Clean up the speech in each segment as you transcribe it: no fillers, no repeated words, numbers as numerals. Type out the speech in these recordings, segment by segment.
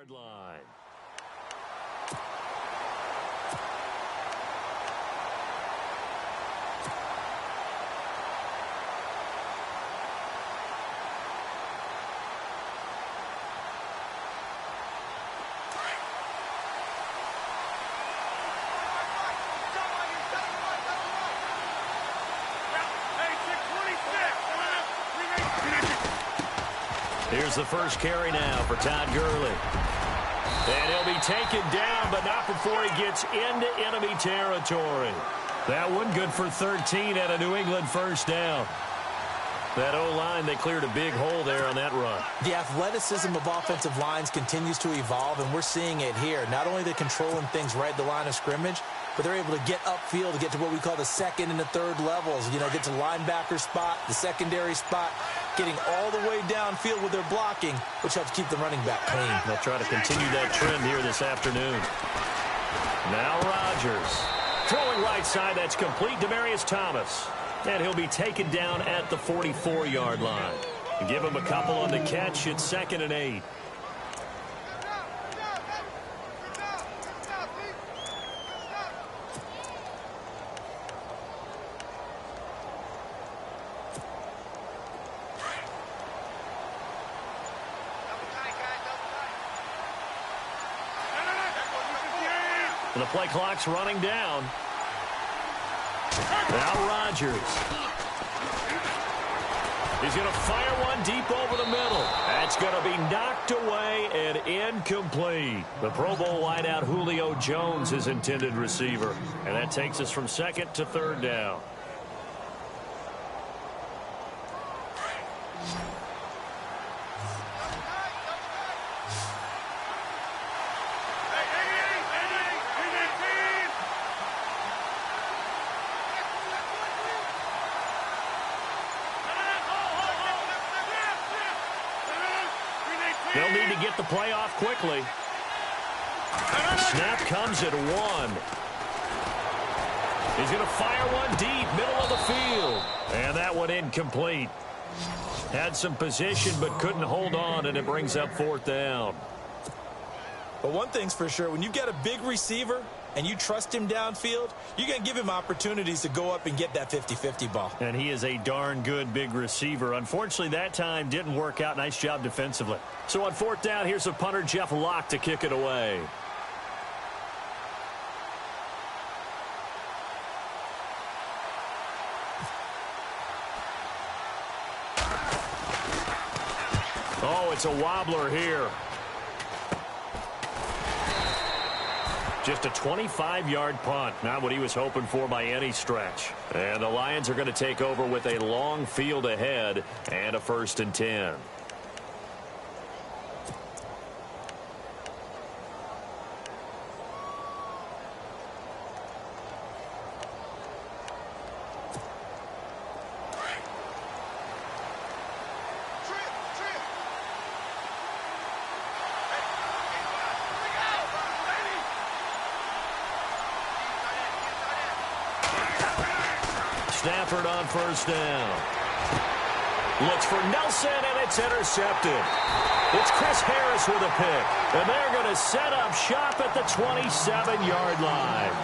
yard line. Here's the first carry now for Todd Gurley. And he'll be taken down, but not before he gets into enemy territory. That one good for 13 at a New England first down. That O-line, they cleared a big hole there on that run. The athleticism of offensive lines continues to evolve, and we're seeing it here. Not only are they controlling things right at the line of scrimmage, but they're able to get upfield to get to what we call the second and the third levels. You know, get to linebacker spot, the secondary spot, getting all the way downfield with their blocking, which helps keep the running back clean. They'll try to continue that trend here this afternoon. Now Rodgers. Throwing right side, that's complete. Demaryius Thomas. And he'll be taken down at the 44-yard line. Give him a couple on the catch. It's 2nd and 8. And the play clock's running down. Now Rodgers. He's going to fire one deep over the middle. That's going to be knocked away and incomplete. The Pro Bowl wideout Julio Jones is intended receiver. And that takes us from 2nd to 3rd down. They'll need to get the play off quickly. Snap comes at 1. He's going to fire one deep, middle of the field. And that one incomplete. Had some position but couldn't hold on, and it brings up 4th down. But one thing's for sure, when you've got a big receiver and you trust him downfield, you're going to give him opportunities to go up and get that 50-50 ball. And he is a darn good big receiver. Unfortunately, that time didn't work out. Nice job defensively. So on 4th down, here's a punter, Jeff Locke, to kick it away. Oh, it's a wobbler here. Just a 25-yard punt. Not what he was hoping for by any stretch. And the Lions are going to take over with a long field ahead and a 1st and 10. Stafford on 1st down. Looks for Nelson, and it's intercepted. It's Chris Harris with a pick. And they're going to set up shop at the 27-yard line.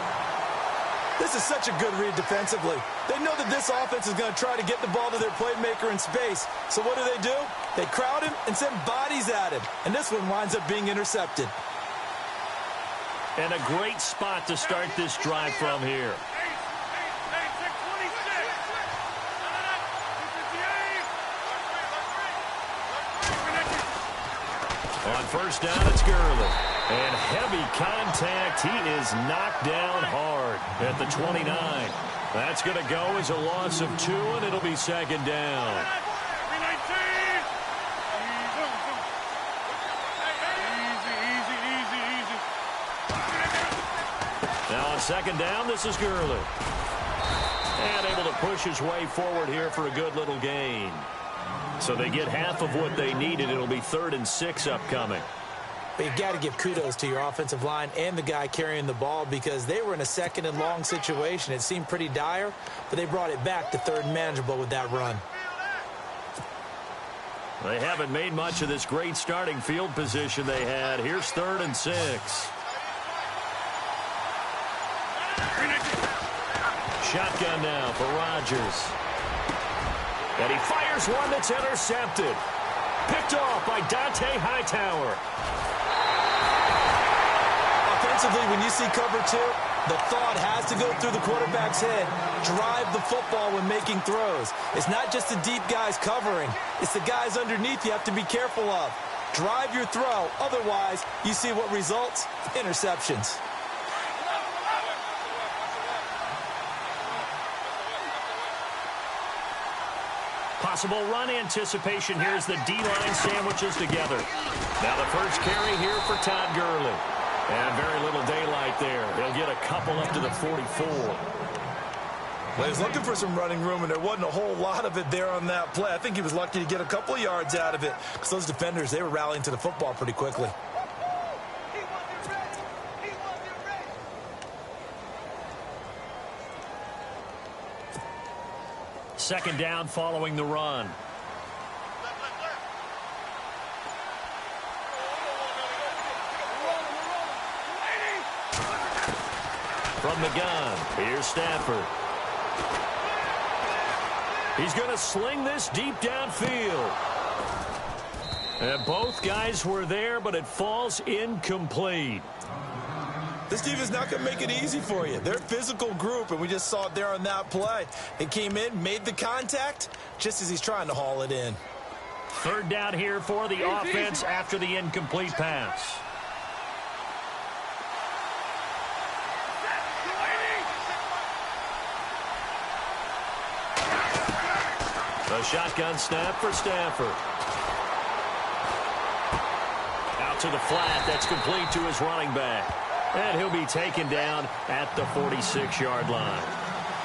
This is such a good read defensively. They know that this offense is going to try to get the ball to their playmaker in space. So what do? They crowd him and send bodies at him. And this one winds up being intercepted. And a great spot to start this drive from here. On 1st down, it's Gurley. And heavy contact. He is knocked down hard at the 29. That's going to go as a loss of 2, and it'll be 2nd down. Now on 2nd down, this is Gurley. And able to push his way forward here for a good little gain. So they get half of what they needed. It'll be 3rd and 6 upcoming. But you've got to give kudos to your offensive line and the guy carrying the ball because they were in a 2nd and long situation. It seemed pretty dire, but they brought it back to 3rd and manageable with that run. They haven't made much of this great starting field position they had. Here's 3rd and 6. Shotgun now for Rodgers. And he fires one that's intercepted. Picked off by Dante Hightower. Offensively, when you see cover 2, the thought has to go through the quarterback's head. Drive the football when making throws. It's not just the deep guys covering. It's the guys underneath you have to be careful of. Drive your throw. Otherwise, you see what results? Interceptions. Possible run anticipation here as the D-line sandwiches together. Now the first carry here for Todd Gurley. And very little daylight there. He'll get a couple up to the 44. Well, he was looking for some running room, and there wasn't a whole lot of it there on that play. I think he was lucky to get a couple of yards out of it because those defenders, they were rallying to the football pretty quickly. Second down following the run. From the gun, here's Stafford. He's going to sling this deep downfield. And both guys were there, but it falls incomplete. This team is not going to make it easy for you. They're a physical group, and we just saw it there on that play. They came in, made the contact, just as he's trying to haul it in. 3rd down here for the offense after the incomplete pass. A shotgun snap for Stafford. Out to the flat. That's complete to his running back. And he'll be taken down at the 46-yard line.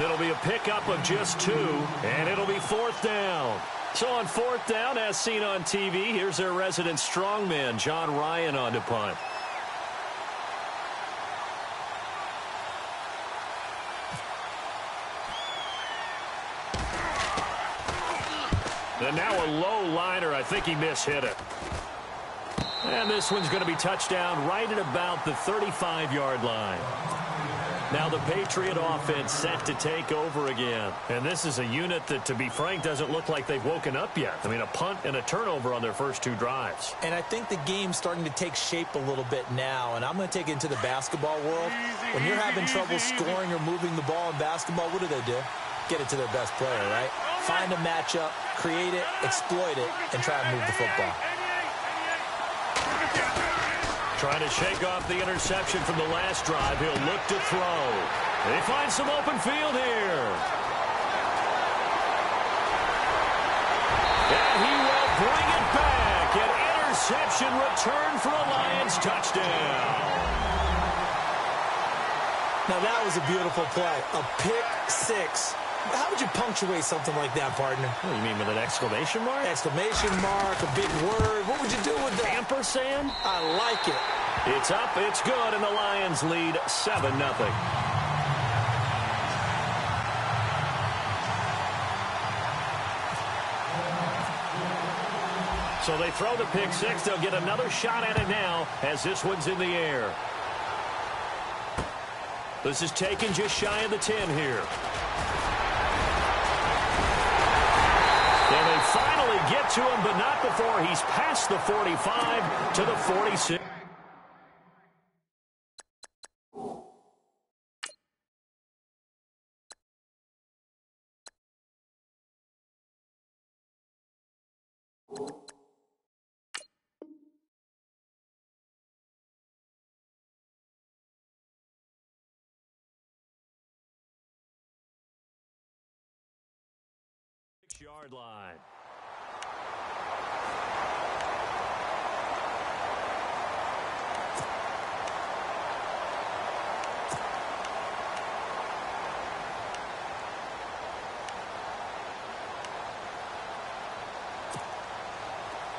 It'll be a pickup of just 2, and it'll be 4th down. So on 4th down, as seen on TV, here's their resident strongman, John Ryan, on to punt. And now a low liner. I think he mishit it. And this one's going to be touchdown right at about the 35-yard line. Now the Patriot offense set to take over again. And this is a unit that, to be frank, doesn't look like they've woken up yet. I mean, a punt and a turnover on their first 2 drives. And I think the game's starting to take shape a little bit now. And I'm going to take it into the basketball world. When you're having trouble scoring or moving the ball in basketball, what do? Get it to their best player, right? Find a matchup, create it, exploit it, and try and move the football. Trying to shake off the interception from the last drive. He'll look to throw. They find some open field here. And he will bring it back. An interception return for a Lions touchdown. Now that was a beautiful play. A pick 6. How would you punctuate something like that, partner? What do you mean, with an exclamation mark? Exclamation mark, a big word. What would you do with that? Ampersand? I like it. It's up, it's good, and the Lions lead 7-0. So they throw the pick 6. They'll get another shot at it now as this one's in the air. This is taken just shy of the 10 here. And they finally get to him, but not before he's past the 45 to the 46. Yard line.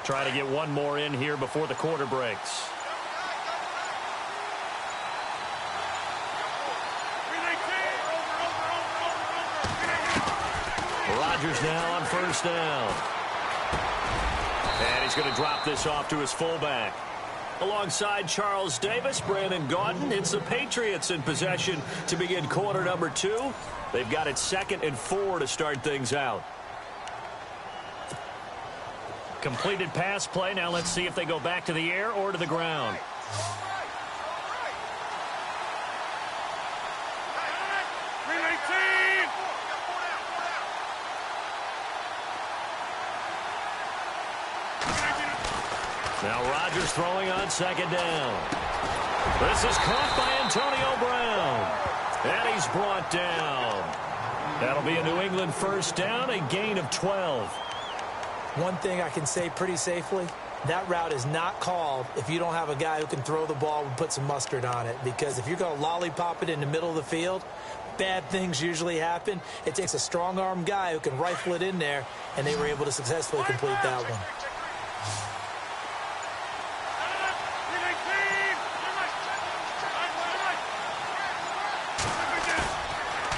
Try to get one more in here before the quarter breaks. Rodgers now on 1st down. And he's going to drop this off to his fullback. Alongside Charles Davis, Brandon Gaudin, it's the Patriots in possession to begin quarter number 2. They've got it 2nd and 4 to start things out. Completed pass play. Now let's see if they go back to the air or to the ground. Now Rodgers throwing on 2nd down. This is caught by Antonio Brown. And he's brought down. That'll be a New England first down, a gain of 12. One thing I can say pretty safely, that route is not called if you don't have a guy who can throw the ball and put some mustard on it. Because if you're going to lollipop it in the middle of the field, bad things usually happen. It takes a strong-arm guy who can rifle it in there, and they were able to successfully complete that one.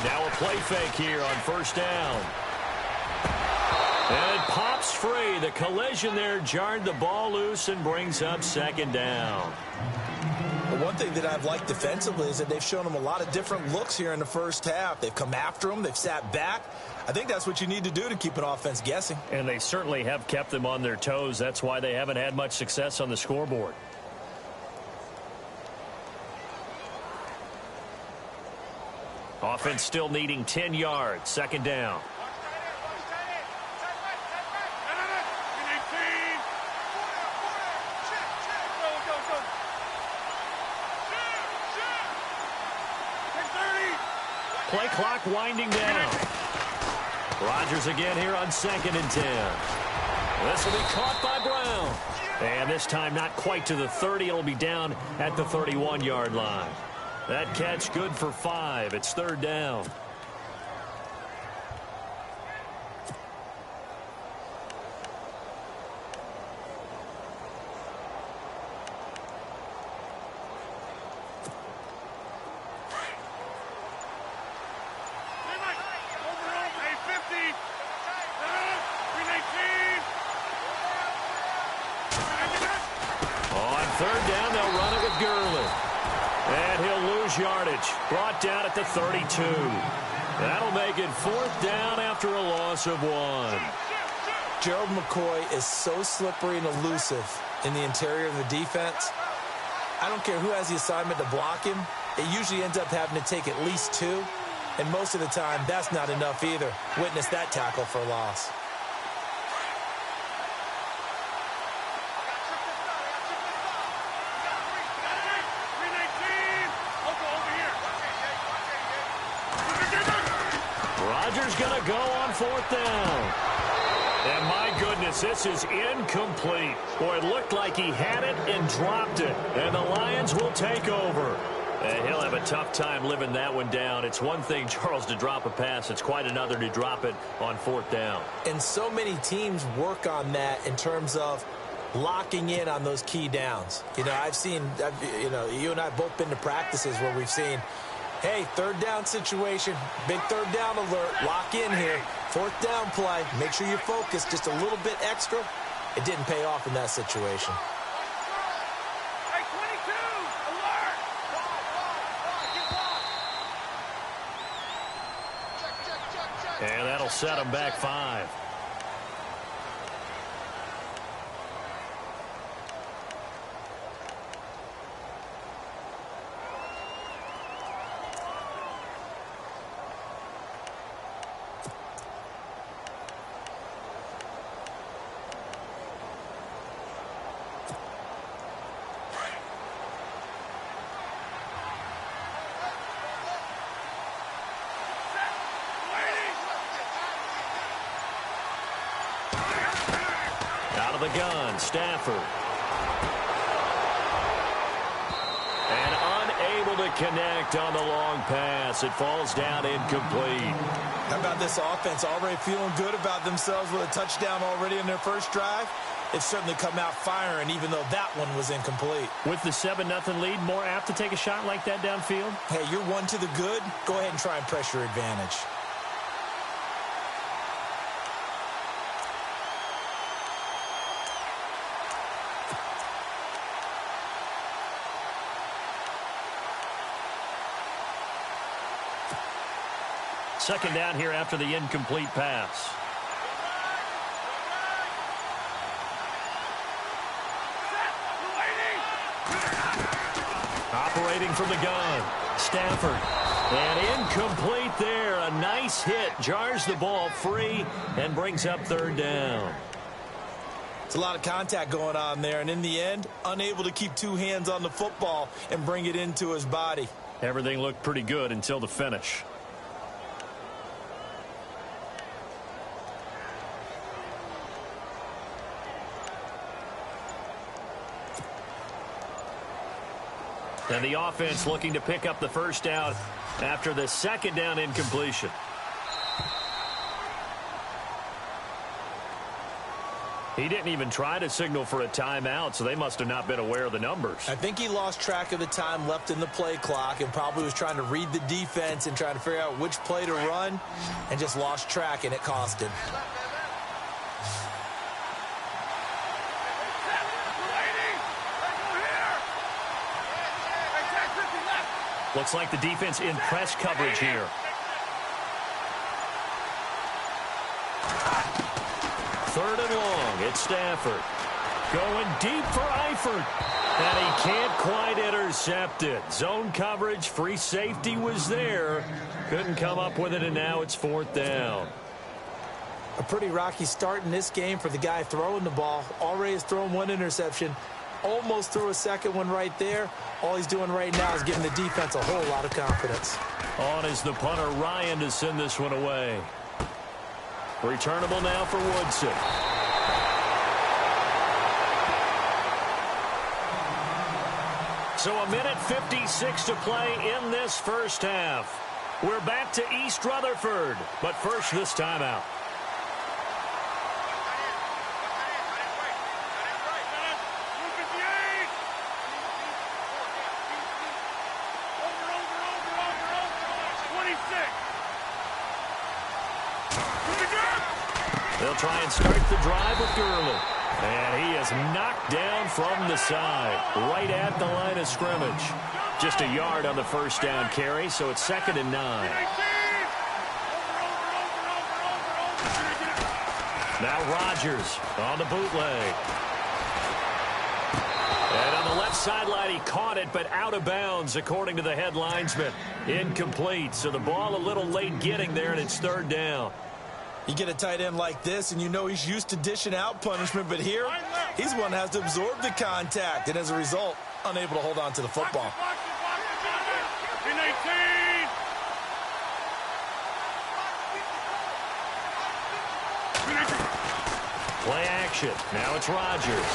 Now a play fake here on first down. And it pops free. The collision there jarred the ball loose and brings up 2nd down. Well, one thing that I've liked defensively is that they've shown them a lot of different looks here in the first half. They've come after them. They've sat back. I think that's what you need to do to keep an offense guessing. And they certainly have kept them on their toes. That's why they haven't had much success on the scoreboard. Offense still needing 10 yards. 2nd down. Play clock winding down. Rodgers again here on 2nd and 10. This will be caught by Brown. And this time not quite to the 30. It'll be down at the 31-yard line. That catch good for 5. It's 3rd down. On 3rd down, they'll run it with Gurley. And he'll lose yardage. Brought down at the 32. That'll make it 4th down after a loss of 1. Gerald McCoy is so slippery and elusive in the interior of the defense. I don't care who has the assignment to block him. It usually ends up having to take at least 2. And most of the time, that's not enough either. Witness that tackle for loss. Rodgers going to go on 4th down. And my goodness, this is incomplete. Boy, it looked like he had it and dropped it. And the Lions will take over. And he'll have a tough time living that one down. It's one thing, Charles, to drop a pass. It's quite another to drop it on 4th down. And so many teams work on that in terms of locking in on those key downs. You know, you and I have both been to practices where we've seen, hey, 3rd down situation, big 3rd down alert, lock in here, 4th down play, make sure you're focused just a little bit extra. It didn't pay off in that situation. Hey, 22, alert! And that'll set him back 5. The gun, Stafford. And unable to connect on the long pass. It falls down incomplete. How about this offense already feeling good about themselves with a touchdown already in their first drive? It's certainly come out firing, even though that one was incomplete. With the 7-0 lead, more apt to take a shot like that downfield? Hey, you're one to the good. Go ahead and try and press your advantage. second down here after the incomplete pass. Operating from the gun, Stafford. And incomplete there. A nice hit. Jars the ball free and brings up third down. It's a lot of contact going on there, and in the end, unable to keep two hands on the football and bring it into his body. Everything looked pretty good until the finish. And the offense looking to pick up the first down after the second down incompletion. He didn't even try to signal for a timeout, so they must have not been aware of the numbers. I think he lost track of the time left in the play clock and probably was trying to read the defense and trying to figure out which play to run and just lost track, and it cost him. Looks like the defense in press coverage here. Third and long. It's Stafford. Going deep for Eifert. And he can't quite intercept it. Zone coverage, free safety was there. Couldn't come up with it, and now it's fourth down. A pretty rocky start in this game for the guy throwing the ball. Already has thrown one interception. Almost threw a second one right there. All he's doing right now is giving the defense a whole lot of confidence. On is the punter, Ryan, to send this one away. Returnable now for Woodson. So a minute 56 to play in this first half. We're back to East Rutherford, but first this timeout. They'll try and start the drive with Gurley. And he is knocked down from the side, right at the line of scrimmage. Just a yard on the first down carry, so it's 2nd and 9. Now Rodgers on the bootleg. And on the left sideline, he caught it, but out of bounds, according to the head linesman. Incomplete, so the ball a little late getting there, and it's 3rd down. You get a tight end like this, and you know he's used to dishing out punishment, but here, he's one that has to absorb the contact, and as a result, unable to hold on to the football. Play action. Now it's Rodgers.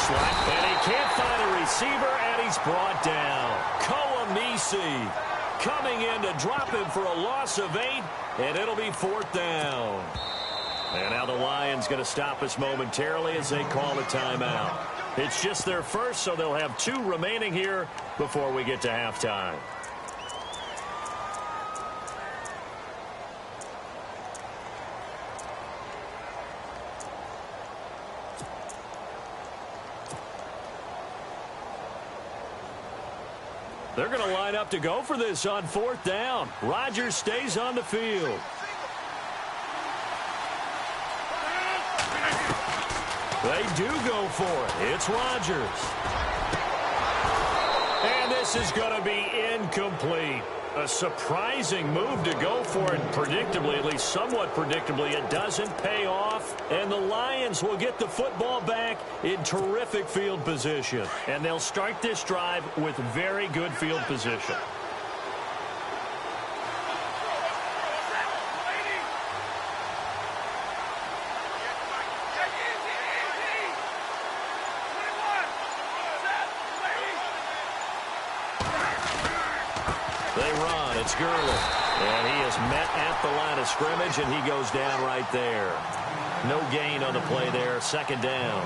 Slap, and he can't find a receiver, and he's brought down. Koamisi coming in to drop him for a loss of 8, and it'll be 4th down. And now the Lions going to stop us momentarily as they call a timeout. It's just their first, so they'll have 2 remaining here before we get to halftime. They're going to line up to go for this on 4th down. Rodgers stays on the field. They do go for it. It's Rodgers. And this is going to be incomplete. A surprising move to go for it predictably, at least somewhat predictably. It doesn't pay off, and the Lions will get the football back in terrific field position. And they'll start this drive with very good field position. They run. It's Gurley. And he is met at the line of scrimmage, and he goes down right there. No gain on the play there. 2nd down.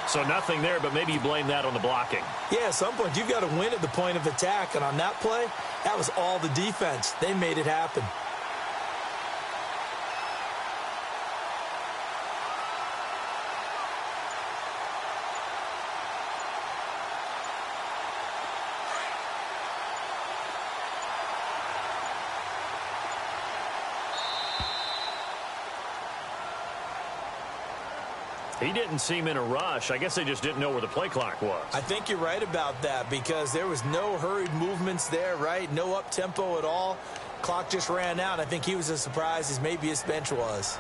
So nothing there, but maybe you blame that on the blocking. Yeah, at some point, you've got to win at the point of attack. And on that play, that was all the defense. They made it happen. He didn't seem in a rush. I guess they just didn't know where the play clock was. I think you're right about that because there was no hurried movements there, right? No up-tempo at all. Clock just ran out. I think he was as surprised as maybe his bench was.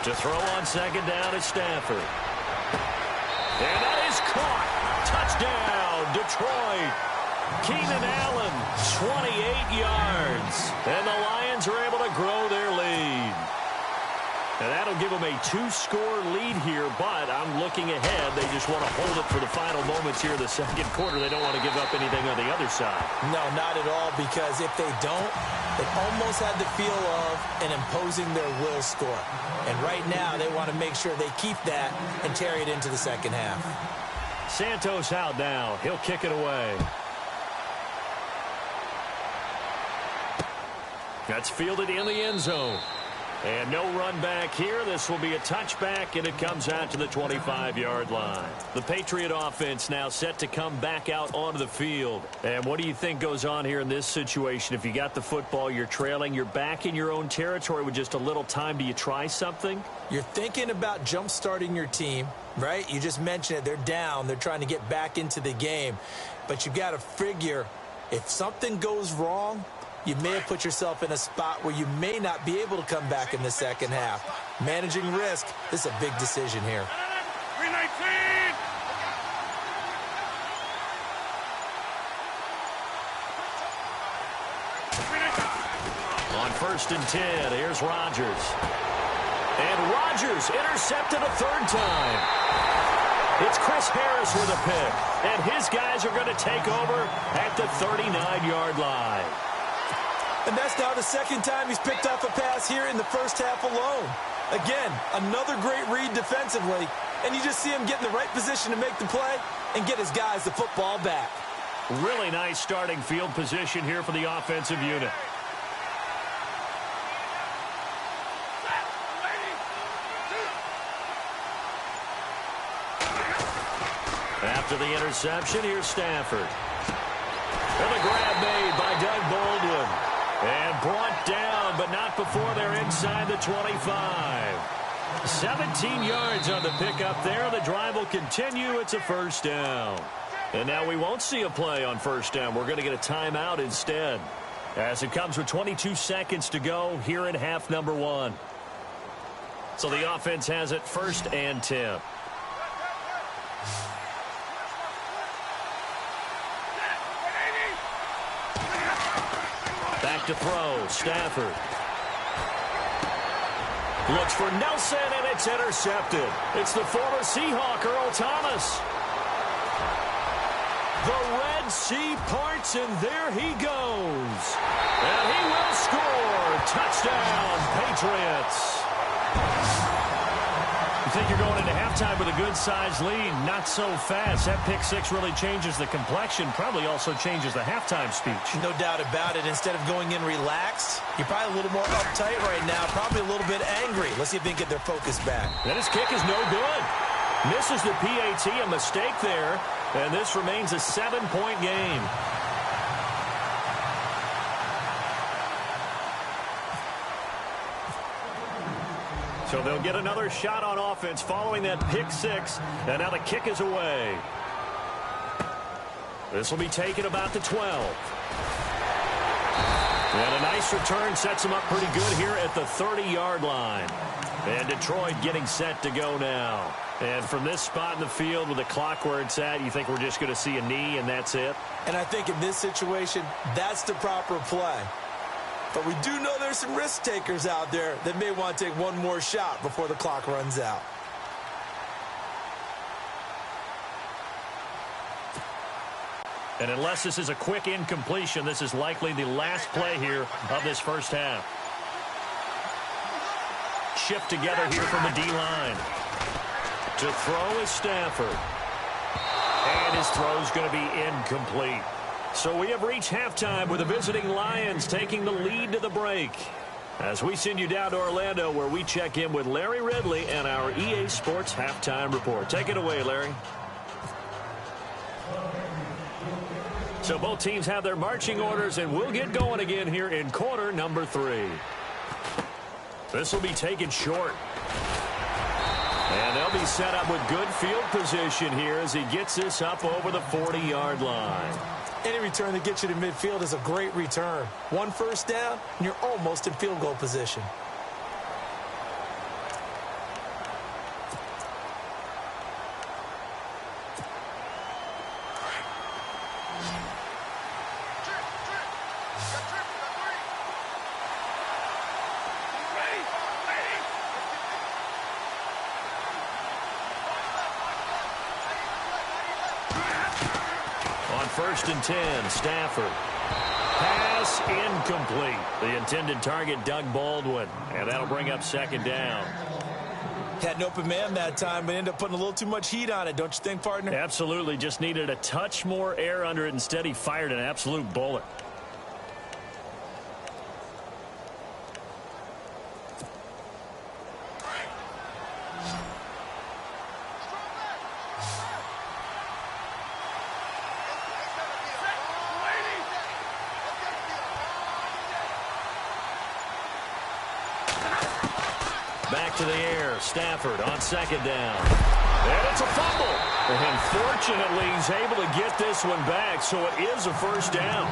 To throw on second down is Stafford. And that is caught. Touchdown, Detroit. Keenan Allen, 28 yards. And the Lions are able to grow their lead. And that'll give them a 2-score lead here, but I'm looking ahead. They just want to hold it for the final moments here in the second quarter. They don't want to give up anything on the other side. No, not at all, because if they don't, it almost had the feel of an imposing their will score. And right now, they want to make sure they keep that and carry it into the second half. Santos out now. He'll kick it away. That's fielded in the end zone. And no run back here. This will be a touchback, and it comes out to the 25-yard line. The Patriot offense now set to come back out onto the field. And what do you think goes on here in this situation? If you got the football, you're trailing, you're back in your own territory with just a little time. Do you try something? You're thinking about jump-starting your team, right? You just mentioned it. They're down. They're trying to get back into the game. But you got to figure if something goes wrong, you may have put yourself in a spot where you may not be able to come back in the second half. Managing risk, this is a big decision here. 319! On 1st and 10, here's Rodgers. And Rodgers intercepted a third time. It's Chris Harris with a pick. And his guys are going to take over at the 39-yard line. And that's now the second time he's picked off a pass here in the first half alone. Again, another great read defensively, and you just see him get in the right position to make the play and get his guys the football back. Really nice starting field position here for the offensive unit. After the interception, here's Stafford. And the grab made by Doug Baldwin. And brought down, but not before they're inside the 25. 17 yards on the pickup there. The drive will continue. It's a first down. And now we won't see a play on first down. We're going to get a timeout instead, as it comes with 22 seconds to go here in half number 1. So the offense has it 1st and 10. Back to throw, Stafford. Looks for Nelson, and it's intercepted. It's the former Seahawk, Earl Thomas. The Red Sea parts, and there he goes. And he will score. Touchdown, Patriots. You think you're going into halftime with a good-sized lead? Not so fast. That pick six really changes the complexion, probably also changes the halftime speech. No doubt about it. Instead of going in relaxed, you're probably a little more uptight right now, probably a little bit angry. Let's see if they can get their focus back. And his kick is no good. Misses the PAT, a mistake there, and this remains a 7-point game. So they'll get another shot on offense following that pick six, and now the kick is away. This will be taken about the 12. And a nice return sets them up pretty good here at the 30-yard line. And Detroit getting set to go now. And from this spot in the field with the clock where it's at, you think we're just going to see a knee and that's it? And I think in this situation, that's the proper play. But we do know there's some risk takers out there that may want to take one more shot before the clock runs out. And unless this is a quick incompletion, this is likely the last play here of this first half. Shift together here from the D-line. To throw is Stafford. And his throw is going to be incomplete. So we have reached halftime with the visiting Lions taking the lead to the break. As we send you down to Orlando, where we check in with Larry Ridley and our EA Sports Halftime Report. Take it away, Larry. So both teams have their marching orders, and we'll get going again here in quarter number 3. This will be taken short. And they'll be set up with good field position here as he gets this up over the 40-yard line. Any return that gets you to midfield is a great return. 1 first down, and you're almost in field goal position. First and 10, Stafford. Pass incomplete. The intended target, Doug Baldwin. And that'll bring up second down. Had an open man that time, but ended up putting a little too much heat on it, don't you think, partner? Absolutely. Just needed a touch more air under it. Instead, he fired an absolute bullet. Back to the air. Stafford on second down. And it's a fumble. And fortunately, he's able to get this one back, so it is a first down.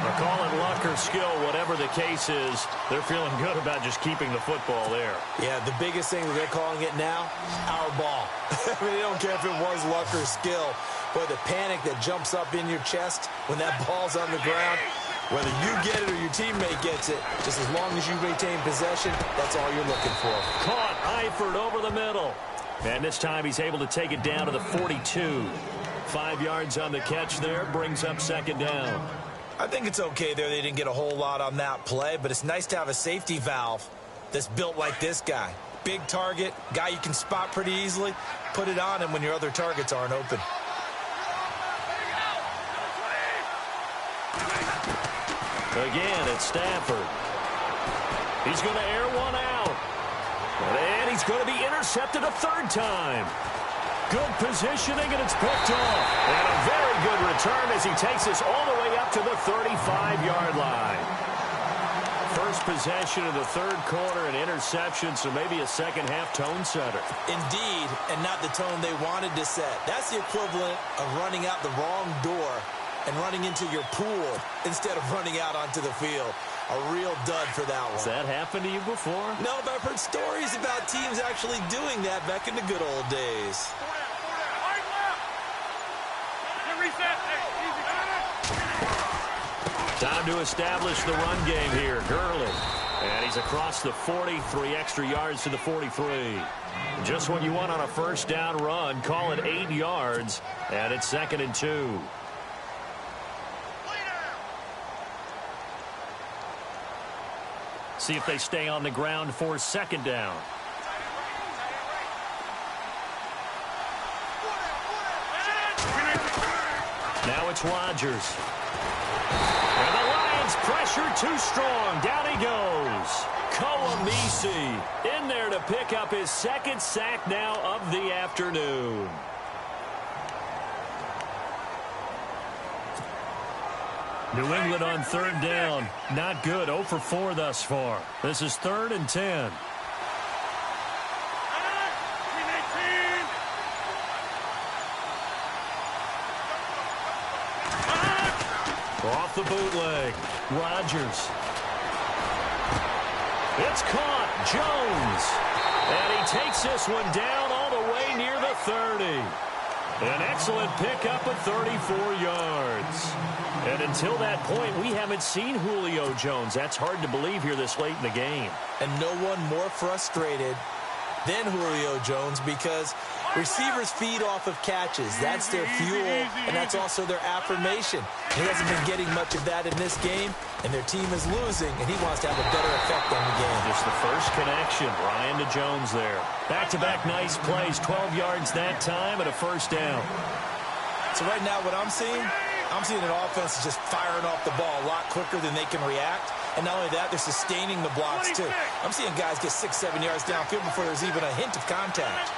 Or call it luck or skill, whatever the case is, they're feeling good about just keeping the football there. Yeah, the biggest thing that they're calling it now, our ball. I mean, they don't care if it was luck or skill. But the panic that jumps up in your chest when that ball's on the ground, whether you get it or your teammate gets it, just as long as you retain possession, that's all you're looking for. Caught Eifert over the middle. And this time he's able to take it down to the 42. 5 yards on the catch there, brings up second down. I think it's okay there. They didn't get a whole lot on that play, but it's nice to have a safety valve that's built like this guy. Big target, guy you can spot pretty easily. Put it on him when your other targets aren't open. Again, it's Stafford. He's going to air one out. And he's going to be intercepted a third time. Good positioning, and it's picked off. And a very good return as he takes us all the way up to the 35-yard line. First possession of the third quarter, an interception, so maybe a second-half tone setter. Indeed, and not the tone they wanted to set. That's the equivalent of running out the wrong door and running into your pool instead of running out onto the field. A real dud for that one. Has that happened to you before? No, but I've heard stories about teams actually doing that back in the good old days. Time to establish the run game here. Gurley. And he's across the 40, 3 extra yards to the 43. Just what you want on a first down run. Call it 8 yards. And it's 2nd and 2. See if they stay on the ground for second down. Now it's Rodgers. And the Lions pressure too strong. Down he goes. Koamisi in there to pick up his second sack now of the afternoon. New England on third down. Not good. 0 for 4 thus far. This is 3rd and 10. Off the bootleg. Rodgers. It's caught. Jones. And he takes this one down all the way near the 30. An excellent pickup at 34 yards. And until that point, we haven't seen Julio Jones. That's hard to believe here this late in the game. And no one more frustrated than Julio Jones because receivers feed off of catches. That's their fuel, and that's also their affirmation. He hasn't been getting much of that in this game, and their team is losing, and he wants to have a better effect on the game. Just the first connection. Ryan to Jones there. Back-to-back nice plays. 12 yards that time and a first down. So right now what I'm seeing an offense is just firing off the ball a lot quicker than they can react. And not only that, they're sustaining the blocks, too. I'm seeing guys get 6-7 yards downfield before there's even a hint of contact.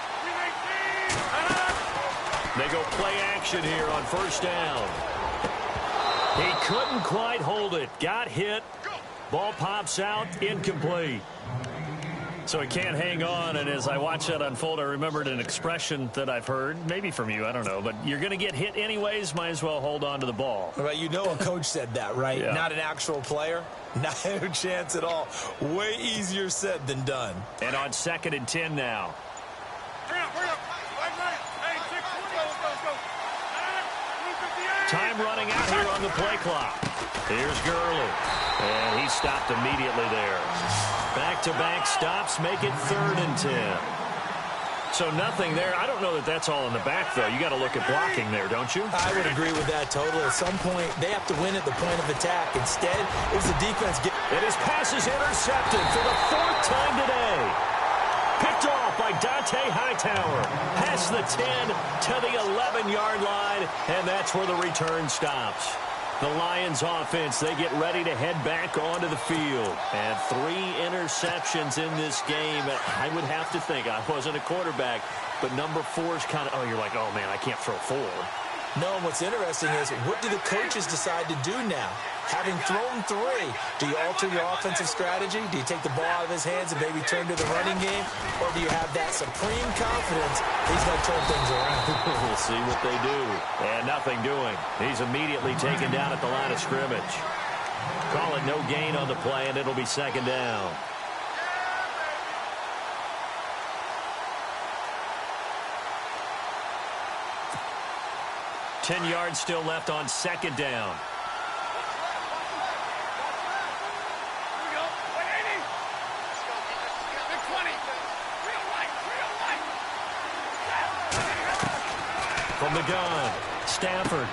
They go play action here on first down. He couldn't quite hold it. Got hit. Ball pops out. Incomplete. So he can't hang on, and as I watch that unfold, I remembered an expression that I've heard, maybe from you, I don't know, but you're going to get hit anyways, might as well hold on to the ball. Right, you know a coach said that, right? Yeah. Not an actual player. Not a chance at all. Way easier said than done. And on 2nd and 10 now. Hurry up, hurry up. Hey, 6-20. Time running out here on the play clock. Here's Gurley. And he stopped immediately there. Back-to-back stops make it 3rd and 10. So nothing there. I don't know that that's all in the back, though. You got to look at blocking there, don't you? I would agree with that totally. At some point, they have to win at the point of attack. Instead, it was the defense. And his pass is intercepted for the 4th time today. Picked off by Dante Hightower. Past the 10 to the 11-yard line, and that's where the return stops. The Lions offense, they get ready to head back onto the field. And 3 interceptions in this game. I would have to think, I wasn't a quarterback, but number 4 is kind of, oh, you're like, oh, man, I can't throw 4. No, and what's interesting is, what do the coaches decide to do now? Having thrown 3, do you alter your offensive strategy? Do you take the ball out of his hands and maybe turn to the running game? Or do you have that supreme confidence he's going to turn things around? We'll see what they do. And nothing doing. He's immediately taken down at the line of scrimmage. Call it no gain on the play, and it'll be 2nd down. Ten yards still left on 2nd down. From the gun, Stafford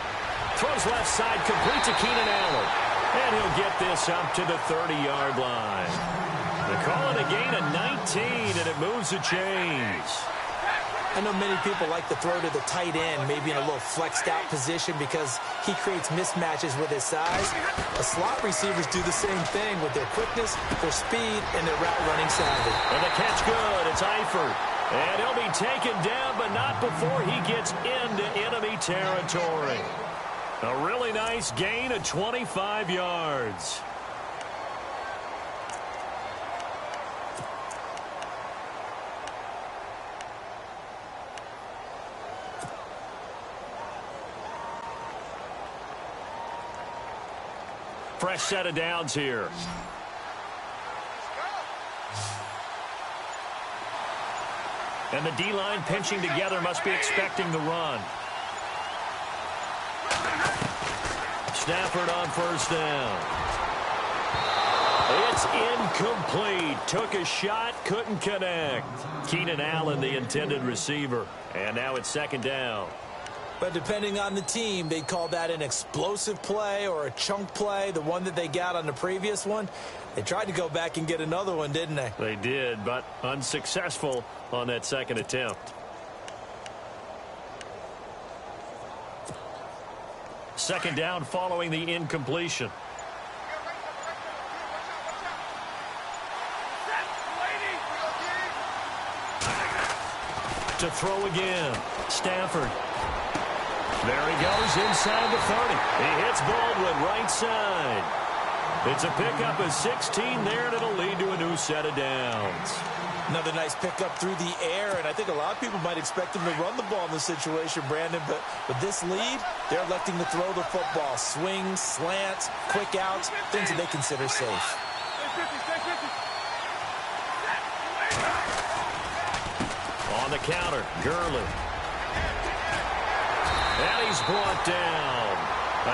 throws left side, complete to Keenan Allen. And he'll get this up to the 30-yard line. They call it a gain of 19, and it moves the chains. I know many people like to throw to the tight end, maybe in a little flexed out position because he creates mismatches with his size. The slot receivers do the same thing with their quickness, their speed, and their route running savvy. And the catch good. It's Eifert. And he'll be taken down, but not before he gets into enemy territory. A really nice gain of 25 yards. Fresh set of downs here. And the D-line pinching together, must be expecting the run. Stafford on first down. It's incomplete. Took a shot, couldn't connect. Keenan Allen, the intended receiver. And now it's 2nd down. But depending on the team, they'd call that an explosive play or a chunk play, the one that they got on the previous one. They tried to go back and get another one, didn't they? They did, but unsuccessful on that 2nd attempt. 2nd down following the incompletion. To throw again. Stafford. There he goes inside the 30. He hits Baldwin right side. It's a pickup of 16 there, and it'll lead to a new set of downs. Another nice pickup through the air, and I think a lot of people might expect him to run the ball in this situation, Brandon, but with this lead, they're electing to throw the football. Swings, slants, quick outs, things that they consider safe. On the counter, Gurley. And he's brought down.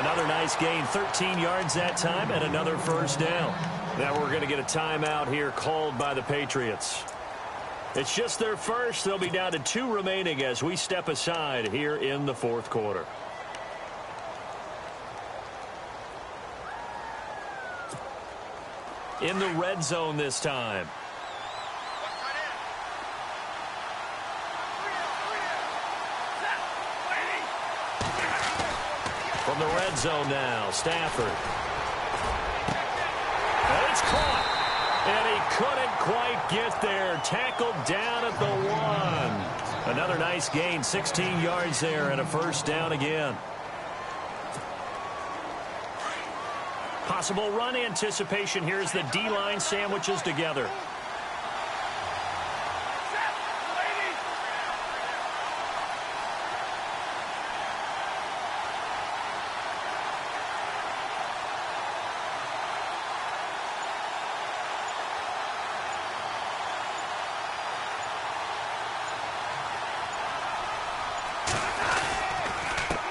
Another nice gain, 13 yards that time, and another first down. Now we're going to get a timeout here called by the Patriots. It's just their first. They'll be down to 2 remaining as we step aside here in the 4th quarter. In the red zone this time. From the red zone now, Stafford. And couldn't quite get there. Tackled down at the 1. Another nice gain, 16 yards there, and a first down again. Possible run anticipation here as the D-line sandwiches together.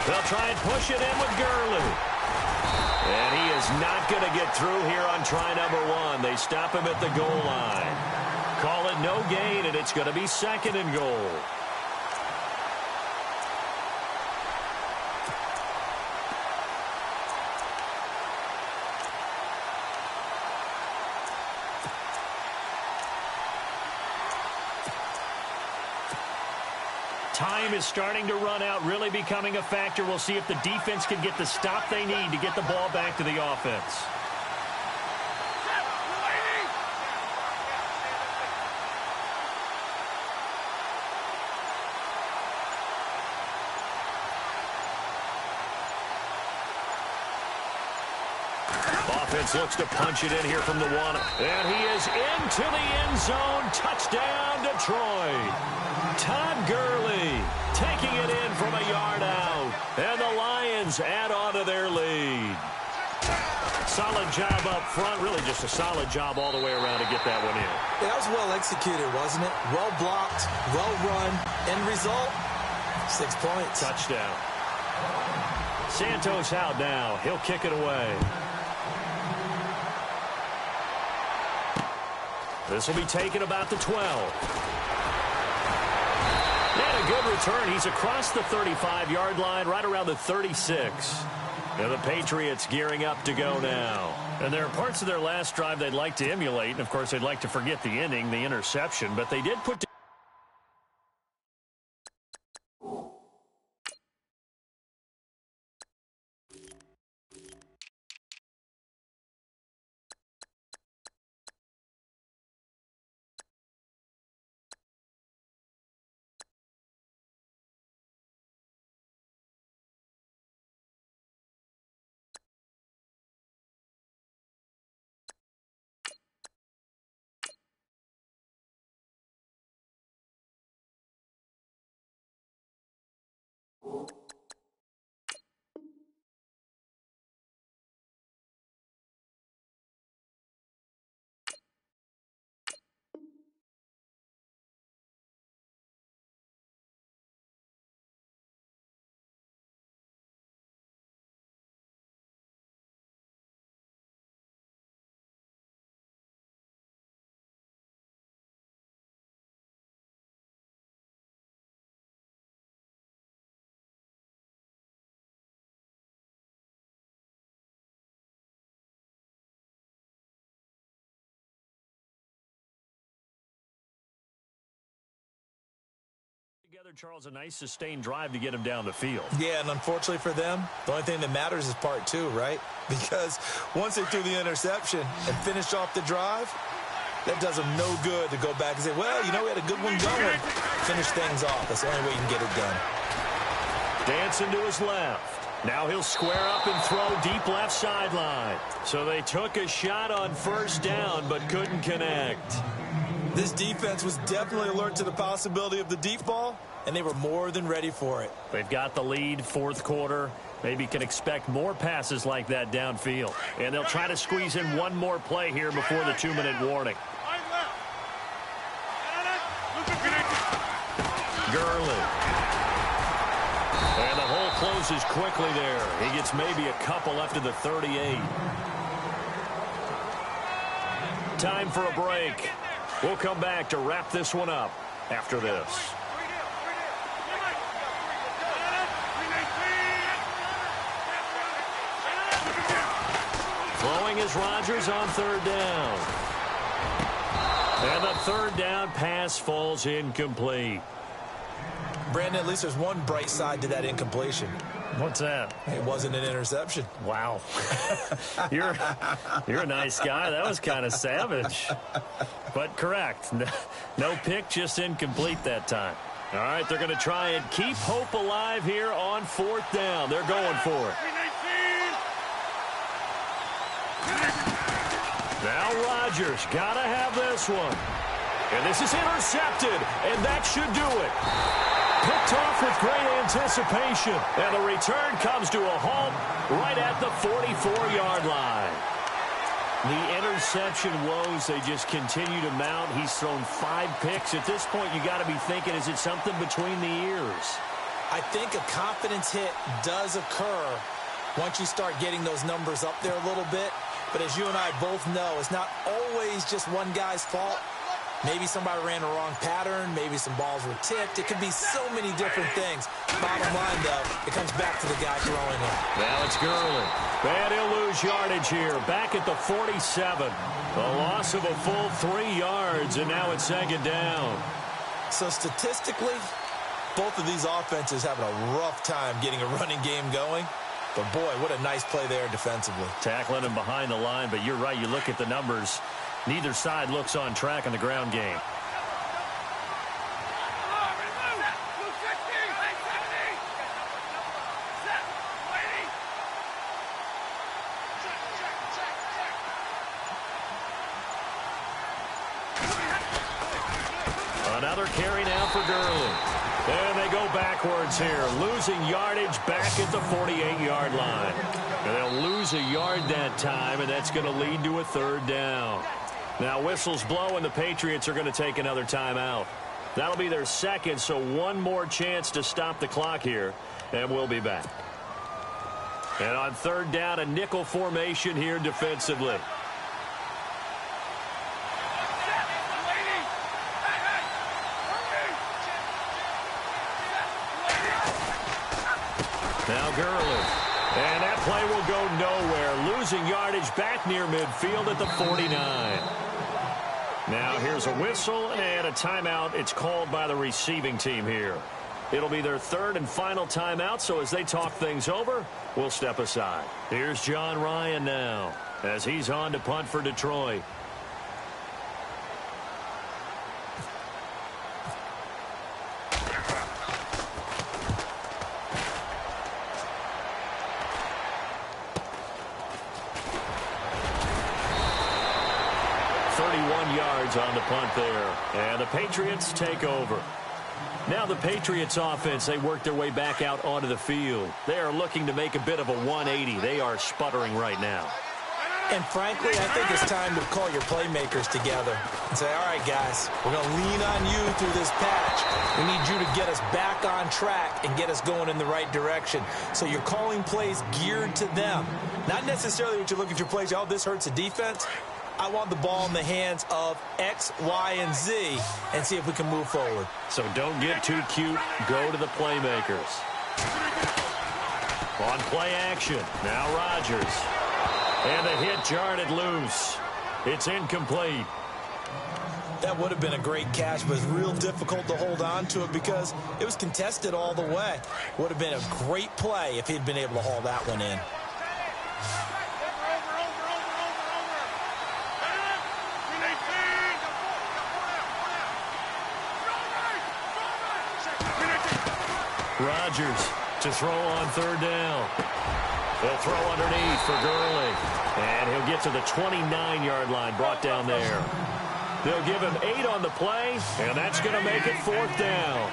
They'll try and push it in with Gurley. And he is not going to get through here on try number 1. They stop him at the goal line. Call it no gain, and it's going to be 2nd and goal. Time is starting to run out, really becoming a factor. We'll see if the defense can get the stop they need to get the ball back to the offense. Offense looks to punch it in here from the 1. And he is into the end zone. Touchdown, Detroit. Todd Gurley taking it in from a yard out. And the Lions add on to their lead. Solid job up front. Really just a solid job all the way around to get that one in. That was well executed, wasn't it? Well blocked, well run. End result, 6 points. Touchdown. Santos out now. He'll kick it away. This will be taken about the 12. And a good return. He's across the 35-yard line, right around the 36. And the Patriots gearing up to go now. And there are parts of their last drive they'd like to emulate. And, of course, they'd like to forget the ending, the interception. But they did put together, Charles, a nice sustained drive to get him down the field. Yeah, and unfortunately for them, the only thing that matters is part 2, right? Because once they threw the interception and finished off the drive, that does them no good to go back and say, well, you know, we had a good one going. Finish things off. That's the only way you can get it done. Dancing to his left. Now he'll square up and throw deep left sideline. So they took a shot on first down but couldn't connect. This defense was definitely alert to the possibility of the deep ball, and they were more than ready for it. They've got the lead, fourth quarter. Maybe can expect more passes like that downfield. And they'll try to squeeze in one more play here before the 2-minute warning. Gurley. And the hole closes quickly there. He gets maybe a couple up to the 38. Time for a break. We'll come back to wrap this one up after this. Throwing is Rodgers on third down. And the third down pass falls incomplete. Brandon, at least there's one bright side to that incompletion. What's that? It wasn't an interception. Wow. You're a nice guy. That was kind of savage. But correct. No pick, just incomplete that time. All right, they're going to try and keep hope alive here on 4th down. They're going for it. Now Rodgers got to have this one. And this is intercepted, and that should do it. Picked off with great anticipation, and the return comes to a halt right at the 44-yard line. The interception woes, they just continue to mount. He's thrown 5 picks. At this point, you got to be thinking, is it something between the ears? I think a confidence hit does occur once you start getting those numbers up there a little bit. But as you and I both know, it's not always just one guy's fault. Maybe somebody ran a wrong pattern. Maybe some balls were tipped. It could be so many different things. Bottom line, though, it comes back to the guy throwing it. Now it's Gurley. And he'll lose yardage here. Back at the 47. A loss of a full 3 yards, and now it's 2nd down. So statistically, both of these offenses having a rough time getting a running game going. But, boy, what a nice play there defensively. Tackling him behind the line, but you're right. You look at the numbers. Neither side looks on track in the ground game. Another carry now for Gurley. And they go backwards here, losing yardage back at the 48-yard line. And they'll lose a yard that time, and that's going to lead to a 3rd down. Now whistles blow, and the Patriots are going to take another timeout. That'll be their 2nd, so one more chance to stop the clock here, and we'll be back. And on 3rd down, a nickel formation here defensively. Now Gurley. And that play will go nowhere. Losing yardage back near midfield at the 49. Now here's a whistle and a timeout. It's called by the receiving team here. It'll be their 3rd and final timeout, so as they talk things over, we'll step aside. Here's John Ryan now as he's on to punt for Detroit. On the punt there, and the Patriots take over. Now the Patriots offense, they work their way back out onto the field. They are looking to make a bit of a 180. They are sputtering right now. And frankly, I think it's time to call your playmakers together and say, all right, guys, we're going to lean on you through this patch. We need you to get us back on track and get us going in the right direction. So you're calling plays geared to them. Not necessarily what you look at your plays, oh, this hurts the defense. I want the ball in the hands of X, Y, and Z and see if we can move forward. So don't get too cute. Go to the playmakers. On play action. Now Rodgers. And the hit jarred it loose. It's incomplete. That would have been a great catch, but it's real difficult to hold on to it because it was contested all the way. Would have been a great play if he'd been able to haul that one in. Rodgers to throw on 3rd down. They'll throw underneath for Gurley. And he'll get to the 29-yard line, brought down there. They'll give him 8 on the play, and that's going to make it 4th down.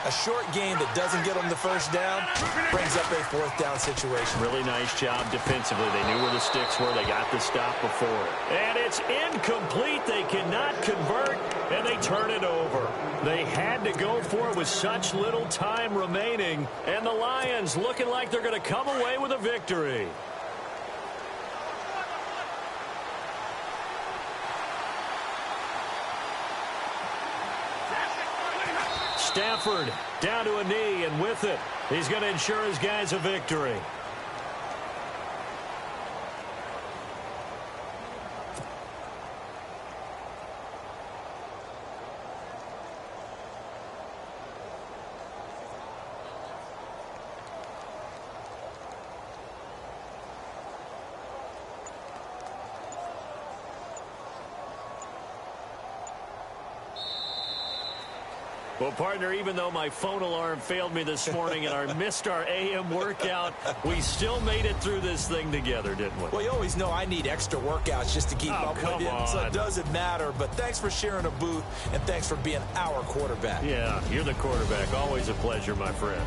A short game that doesn't get them the 1st down brings up a 4th down situation. Really nice job defensively. They knew where the sticks were. They got the stop before. And it's incomplete. They cannot convert, and they turn it over. They had to go for it with such little time remaining, and the Lions looking like they're going to come away with a victory. Stafford down to a knee, and with it, he's going to ensure his guys a victory. Well, partner, even though my phone alarm failed me this morning and I missed our AM workout, we still made it through this thing together, didn't we? Well, you always know I need extra workouts just to keep up with you, so it doesn't matter. But thanks for sharing a booth, and thanks for being our quarterback. Yeah, you're the quarterback. Always a pleasure, my friend.